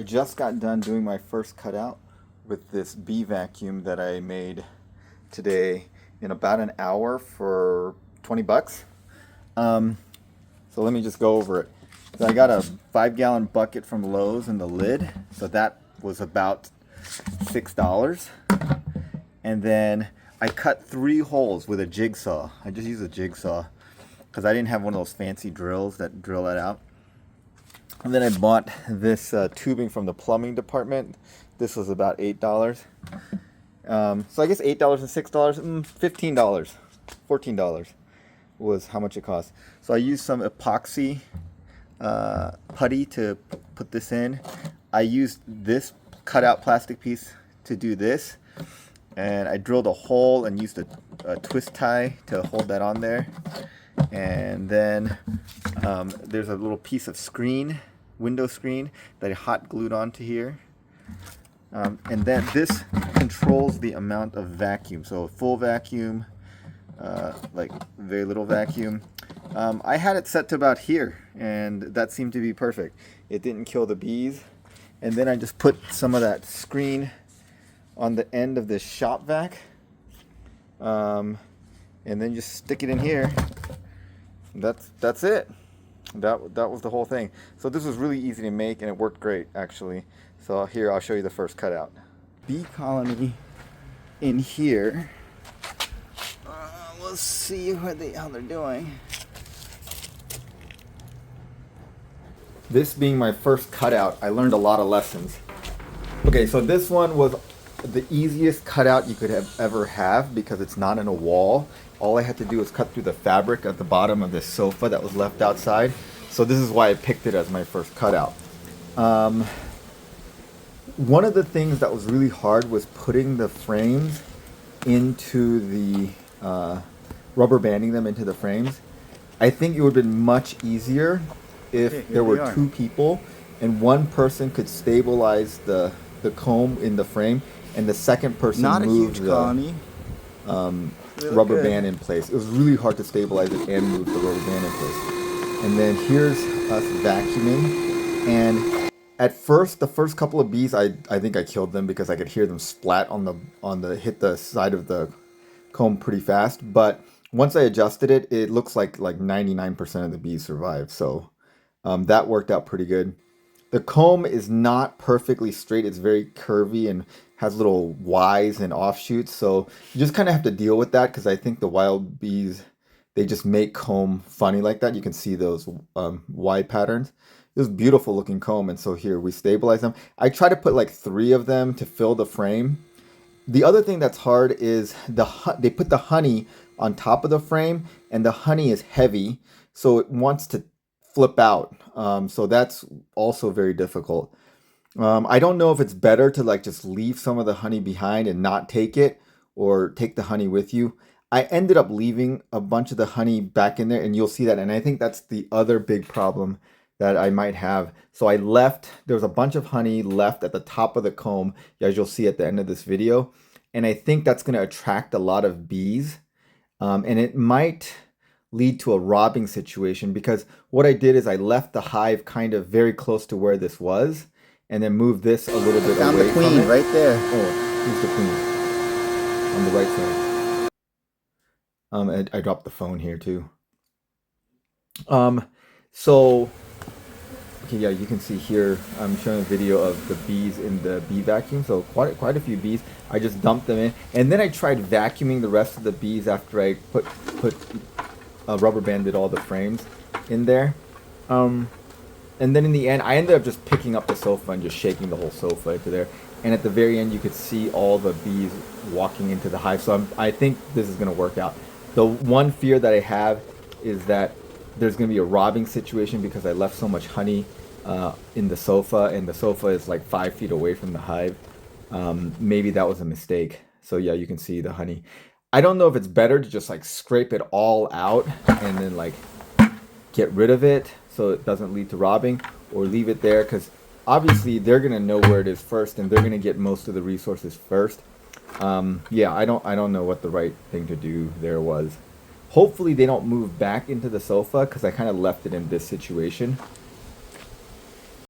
just got done doing my first cutout with this bee vacuum that I made today in about an hour for 20 bucks. So let me just go over it. So I got a 5-gallon bucket from Lowe's and the lid. So that was about $6. And then I cut 3 holes with a jigsaw. I just used a jigsaw because I didn't have one of those fancy drills that drill that out. And then I bought this tubing from the plumbing department. This was about $8. So I guess $8 and $6, $15, $14 was how much it cost. So I used some epoxy putty to put this in. I used this cutout plastic piece to do this. And I drilled a hole and used a twist tie to hold that on there. And then there's a little piece of screen, window screen, that I hot glued onto here. And then this controls the amount of vacuum. So full vacuum, like very little vacuum. I had it set to about here, and that seemed to be perfect. It didn't kill the bees. And then I just put some of that screen on the end of this shop vac. And then just stick it in here. That's it. That was the whole thing. So this was really easy to make, and it worked great actually. So here, I'll show you the first cutout. Bee colony in here. Let's see how they're doing. This being my first cutout, I learned a lot of lessons. Okay, so this one was the easiest cutout you could ever have because it's not in a wall. All I had to do was cut through the fabric at the bottom of this sofa that was left outside. So this is why I picked it as my first cutout. One of the things that was really hard was putting the frames into the rubber banding them into the frames. I think it would have been much easier if there were 2 people and one person could stabilize the comb in the frame and the second person moved the rubber band in place. It was really hard to stabilize it and move the rubber band in place. And then here's us vacuuming. And at first, the first couple of bees, I think I killed them because I could hear them splat hit the side of the comb pretty fast. But once I adjusted it, it looks like 99% of the bees survived. So that worked out pretty good. The comb is not perfectly straight. It's very curvy and has little Ys and offshoots. So you just kind of have to deal with that because I think the wild bees, they just make comb funny like that. You can see those Y patterns. It was a beautiful looking comb. And so here we stabilize them. I try to put like 3 of them to fill the frame. The other thing that's hard is they put the honey on top of the frame and the honey is heavy. So it wants to flip out. So that's also very difficult. I don't know if it's better to like just leave some of the honey behind and not take it or take the honey with you. I ended up leaving a bunch of the honey back in there and you'll see that. And I think that's the other big problem that I might have. So there was a bunch of honey left at the top of the comb, as you'll see at the end of this video. And I think that's going to attract a lot of bees. And it might lead to a robbing situation because what I did is I left the hive kind of very close to where this was and then moved this a little bit away from it. Found the queen right there. Oh, here's the queen on the right side. I dropped the phone here too. So okay, yeah, you can see here I'm showing a video of the bees in the bee vacuum. So quite a few bees. I just dumped them in, and then I tried vacuuming the rest of the bees after I put rubber banded all the frames in there. And then in the end, I ended up just picking up the sofa and just shaking the whole sofa into there. And at the very end, you could see all the bees walking into the hive. So I think this is going to work out. The one fear that I have is that there's going to be a robbing situation because I left so much honey in the sofa, and the sofa is like 5 feet away from the hive. Maybe that was a mistake. So yeah, you can see the honey. I don't know if it's better to just like scrape it all out and then like get rid of it so it doesn't lead to robbing, or leave it there because obviously they're going to know where it is first and they're going to get most of the resources first. Yeah, I don't know what the right thing to do there was. Hopefully they don't move back into the sofa because I kind of left it in this situation.